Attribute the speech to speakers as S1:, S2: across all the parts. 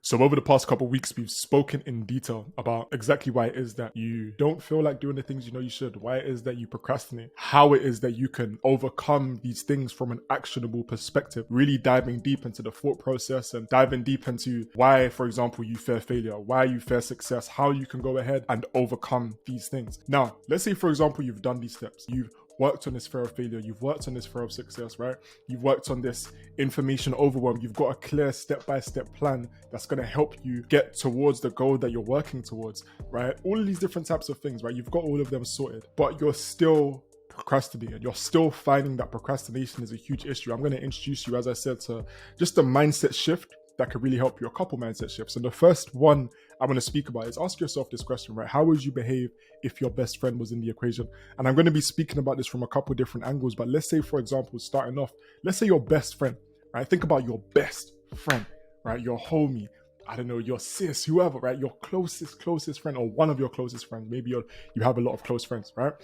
S1: So over the past couple of weeks, we've spoken in detail about exactly why it is that you don't feel like doing the things you know you should, why it is that you procrastinate, how it is that you can overcome these things from an actionable perspective, really diving deep into the thought process and diving deep into why, for example, you fear failure, why you fear success, how you can go ahead and overcome these things. Now, let's say, for example, you've done these steps. You've worked on this fear of failure, you've worked on this fear of success, right? You've worked on this information overwhelm, you've got a clear step-by-step plan that's going to help you get towards the goal that you're working towards, right? All of these different types of things, right? You've got all of them sorted, but you're still procrastinating. You're still finding that procrastination is a huge issue. I'm going to introduce you, as I said, to just a mindset shift that could really help you, a couple mindset shifts. And the first one I'm going to speak about is ask yourself this question, right? How would you behave if your best friend was in the equation? And I'm going to be speaking about this from a couple different angles, but let's say, for example, starting off, let's say your best friend, right? Think about your best friend, right? Your homie, I don't know, your sis, whoever, right? Your closest friend, or one of your closest friends. Maybe you have a lot of close friends, right?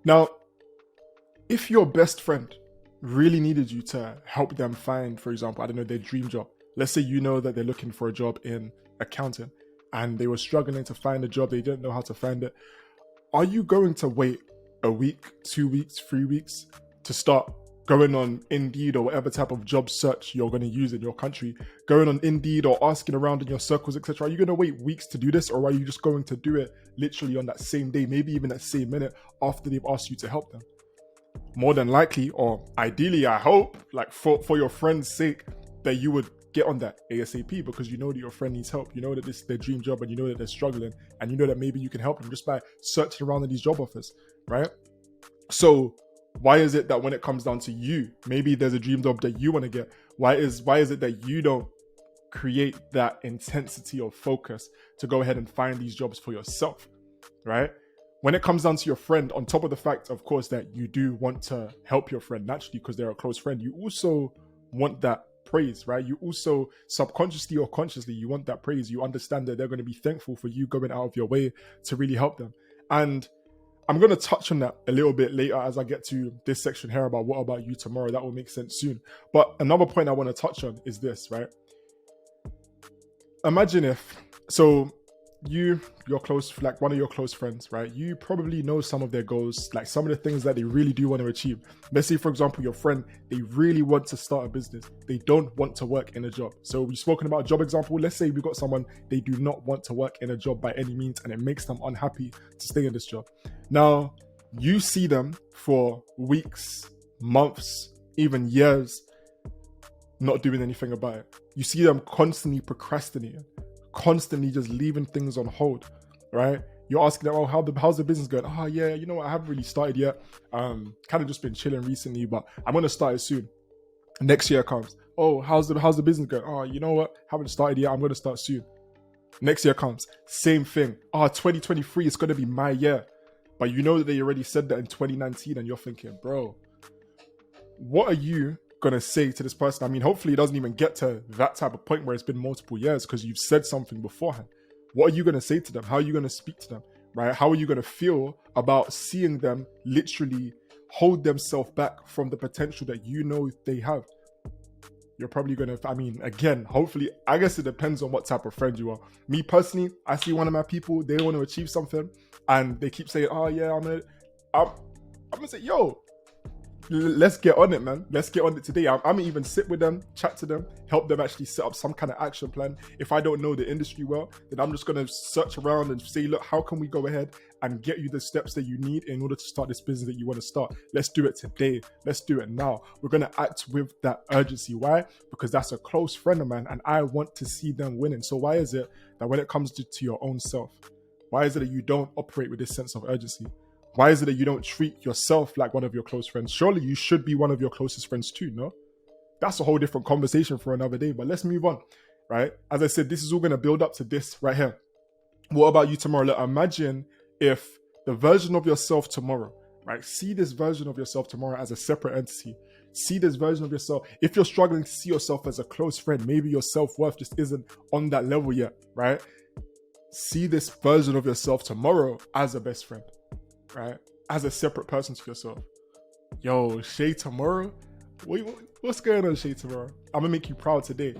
S1: Now, if your best friend really needed you to help them find, for example, I don't know, their dream job. Let's say you know that they're looking for a job in accounting and they were struggling to find a job. They didn't know how to find it. Are you going to wait a week, 2 weeks, 3 weeks to start going on Indeed or whatever type of job search you're going to use in your country, going on Indeed or asking around in your circles, etc.? Are you going to wait weeks to do this, or are you just going to do it literally on that same day, maybe even that same minute after they've asked you to help them? More than likely, or ideally, I hope, like for your friend's sake, that you would get on that ASAP, because you know that your friend needs help. You know that this is their dream job, and you know that they're struggling, and you know that maybe you can help them just by searching around in these job offers, right? So why is it that when it comes down to you, maybe there's a dream job that you want to get, why is it that you don't create that intensity of focus to go ahead and find these jobs for yourself, right? When it comes down to your friend, on top of the fact, of course, that you do want to help your friend naturally because they're a close friend, you also want that praise, right? You also subconsciously or consciously, you want that praise. You understand that they're going to be thankful for you going out of your way to really help them. And I'm going to touch on that a little bit later as I get to this section here about what about you tomorrow. That will make sense soon. But another point I want to touch on is this, right? Imagine if, so your close, like one of your close friends, right? You probably know some of their goals, like some of the things that they really do want to achieve. Let's say, for example, your friend, they really want to start a business. They don't want to work in a job. So we've spoken about a job example. Let's say we've got someone, they do not want to work in a job by any means, and it makes them unhappy to stay in this job. Now, you see them for weeks, months, even years, not doing anything about it. You see them constantly procrastinating, constantly just leaving things on hold, right? You're asking them, oh, how's the business going? Oh yeah, you know what, I haven't really started yet. Kind of just been chilling recently, but I'm gonna start it soon. Next year comes. Oh, how's the business going? Oh, you know what, haven't started yet, I'm gonna start soon. Next year comes, same thing. 2023 is gonna be my year. But you know that they already said that in 2019, and you're thinking, bro, what are you gonna say to this person? I mean, hopefully it doesn't even get to that type of point where it's been multiple years, because you've said something beforehand. What are you gonna say to them? How are you gonna speak to them, right? How are you gonna feel about seeing them literally hold themselves back from the potential that you know they have? You're probably gonna, I mean, again, hopefully, I guess it depends on what type of friend you are. Me personally, I see one of my people, they want to achieve something, and they keep saying, oh yeah, I'm gonna say, yo, let's get on it, man. Let's get on it today. I'm gonna even sit with them, chat to them, help them actually set up some kind of action plan. If I don't know the industry well, then I'm just gonna search around and say, look, how can we go ahead and get you the steps that you need in order to start this business that you want to start? Let's do it today. Let's do it now. We're gonna act with that urgency. Why? Because that's a close friend of mine, and I want to see them winning. So why is it that when it comes to your own self, why is it that you don't operate with this sense of urgency? Why is it that you don't treat yourself like one of your close friends? Surely you should be one of your closest friends too, no? That's a whole different conversation for another day, but let's move on, right? As I said, this is all going to build up to this right here. What about you tomorrow? Look, imagine if the version of yourself tomorrow, right? See this version of yourself tomorrow as a separate entity. See this version of yourself. If you're struggling to see yourself as a close friend, maybe your self-worth just isn't on that level yet, right? See this version of yourself tomorrow as a best friend, right? As a separate person to yourself. Yo, Shay tomorrow? What's going on, Shay tomorrow? I'm gonna make you proud today.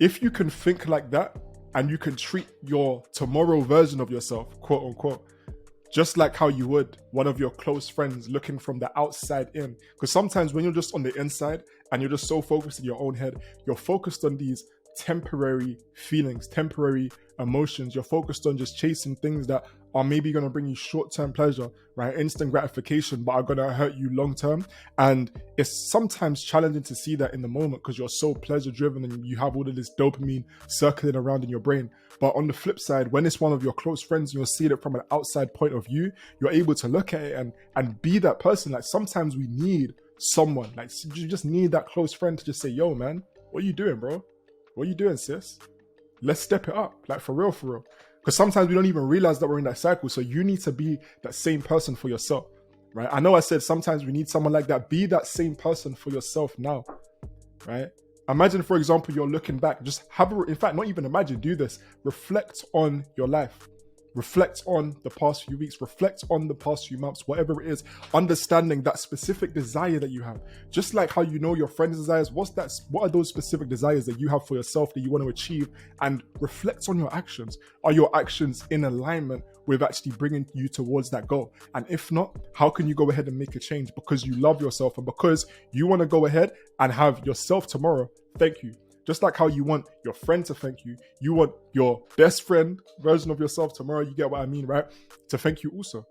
S1: if you can think like that and you can treat your tomorrow version of yourself, quote unquote, just like how you would one of your close friends looking from the outside in. Because sometimes when you're just on the inside and you're just so focused in your own head, you're focused on these temporary feelings, temporary emotions. You're focused on just chasing things that are maybe going to bring you short-term pleasure, right? Instant gratification, but are going to hurt you long-term. And it's sometimes challenging to see that in the moment because you're so pleasure-driven and you have all of this dopamine circling around in your brain. But on the flip side, when it's one of your close friends, you'll see it from an outside point of view, you're able to look at it and be that person. Like sometimes we need someone, like you just need that close friend to just say, yo, man, what are you doing, bro? What are you doing, sis? Let's step it up, like for real. Because sometimes we don't even realize that we're in that cycle. So you need to be that same person for yourself, right? I know I said sometimes we need someone like that. Be that same person for yourself now, right? Imagine, for example, you're looking back. Just in fact, not even imagine, do this. Reflect on your life. Reflect on the past few weeks, reflect on the past few months, whatever it is, understanding that specific desire that you have. Just like how you know your friend's desires, what are those specific desires that you have for yourself that you want to achieve, and reflect on your actions. Are your actions in alignment with actually bringing you towards that goal? And if not, how can you go ahead and make a change because you love yourself and because you want to go ahead and have yourself tomorrow thank you? Just like how you want your friend to thank you, you want your best friend version of yourself tomorrow, you get what I mean, right? To thank you also.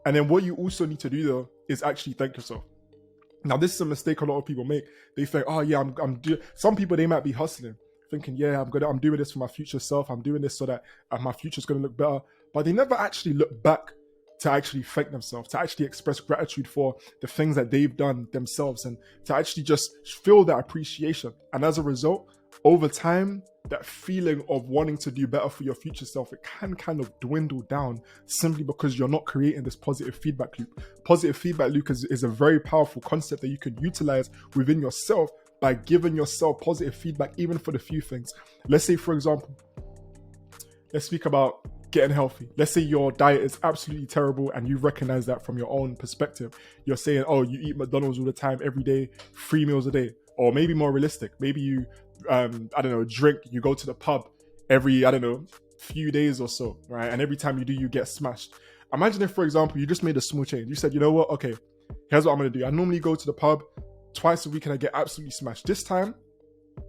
S1: And then what you also need to do though is actually thank yourself. Now, this is a mistake a lot of people make. They think, oh yeah, some people, they might be hustling, thinking, yeah, I'm doing this for my future self. I'm doing this so that my future's going to look better. But they never actually look back to actually thank themselves, to actually express gratitude for the things that they've done themselves, and to actually just feel that appreciation. And as a result, over time, that feeling of wanting to do better for your future self, it can kind of dwindle down simply because you're not creating this positive feedback loop. Positive feedback loop is a very powerful concept that you can utilize within yourself by giving yourself positive feedback, even for the few things. Let's say, for example, let's speak about getting healthy. Let's say your diet is absolutely terrible and you recognize that from your own perspective. You're saying, oh, you eat McDonald's all the time, every day, 3 meals a day. Or maybe more realistic, maybe you, drink, you go to the pub every, few days or so, right? And every time you do, you get smashed. Imagine if, for example, you just made a small change. You said, you know what? Okay, here's what I'm going to do. I normally go to the pub twice a week and I get absolutely smashed. This time,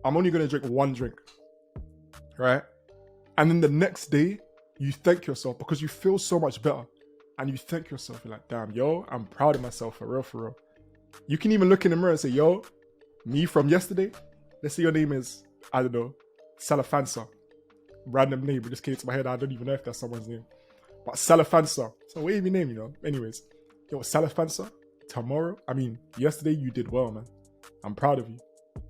S1: I'm only going to drink one drink, right? And then the next day, you thank yourself because you feel so much better. And you thank yourself. You're like, damn, yo, I'm proud of myself for real. You can even look in the mirror and say, yo, me from yesterday, let's say your name is, Salafansa. Random name, it just came to my head. I don't even know if that's someone's name. But Salafansa. So wavy name, Anyways, yo, Salafansa, yesterday you did well, man. I'm proud of you.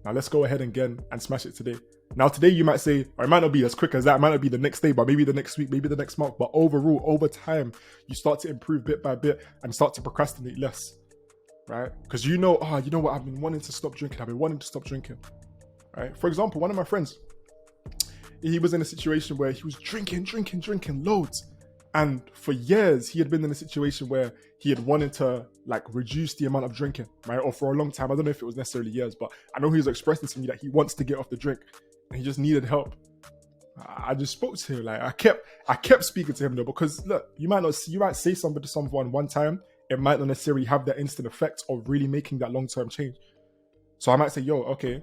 S1: Now let's go ahead again and smash it today. Now today you might say, or it might not be as quick as that, it might not be the next day, but maybe the next week, maybe the next month. But overall, over time, you start to improve bit by bit and start to procrastinate less, right? Because you know what, I've been wanting to stop drinking, right? For example, one of my friends, he was in a situation where he was drinking loads. And for years, he had been in a situation where he had wanted to reduce the amount of drinking, right? Or for a long time, I don't know if it was necessarily years, but I know he was expressing to me that he wants to get off the drink and he just needed help. I just spoke to him. I kept speaking to him though, because look, you might say something to someone one time, it might not necessarily have that instant effect of really making that long-term change. So I might say, yo, okay,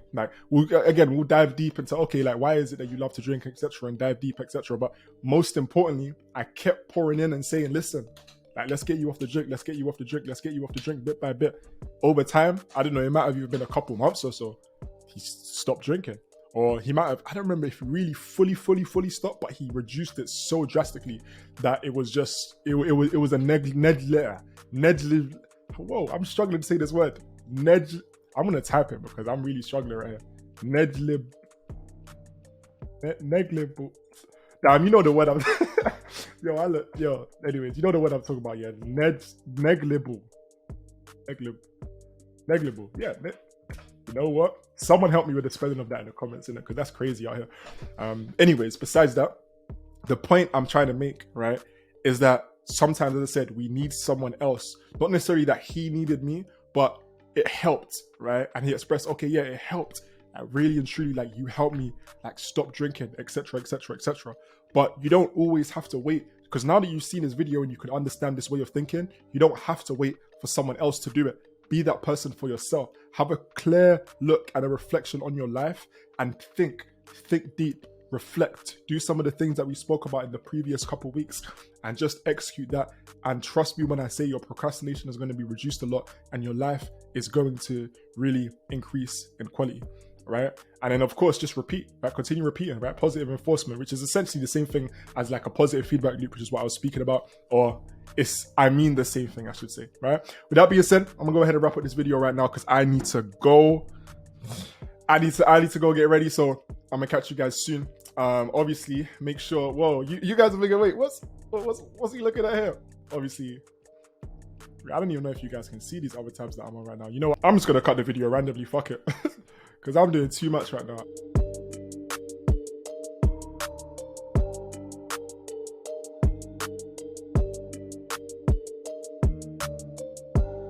S1: we'll dive deep into, why is it that you love to drink, etc., and dive deep, etc. But most importantly, I kept pouring in and saying, listen, let's get you off the drink bit by bit. Over time, I don't know, it might have even been a couple months or so, he stopped drinking. Or he might have, I don't remember if he really fully stopped, but he reduced it so drastically that it was just, it was a whoa, I'm struggling to say this word. I'm going to type it because I'm really struggling right here. Negligible. Damn, you know the word I'm... anyways, you know the word I'm talking about, yeah. Negligible. Yeah, you know what? Someone help me with the spelling of that in the comments, because that's crazy out here. Anyways, besides that, the point I'm trying to make, right, is that sometimes, as I said, we need someone else. Not necessarily that he needed me, but it helped, right? And he expressed, okay, yeah, it helped really and truly, like, you helped me like stop drinking, etc, etc, etc. But you don't always have to wait, because now that you've seen this video and you can understand this way of thinking, you don't have to wait for someone else to do it. Be that person for yourself. Have a clear look and a reflection on your life, and think deep, reflect, do some of the things that we spoke about in the previous couple of weeks, and just execute that. And trust me when I say your procrastination is going to be reduced a lot, and your life is going to really increase in quality, right? And then of course, just repeat, right? Continue repeating, right? Positive enforcement, which is essentially the same thing as like a positive feedback loop, which is what I was speaking about, or I mean the same thing, I should say, right? With that being said, I'm gonna go ahead and wrap up this video right now because I need to go. I need to go get ready. So I'm gonna catch you guys soon. Obviously, make sure. Whoa, you guys are thinking, wait, what's he looking at here? Obviously, I don't even know if you guys can see these other tabs that I'm on right now. You know what? I'm just gonna cut the video randomly. Fuck it, because I'm doing too much right now.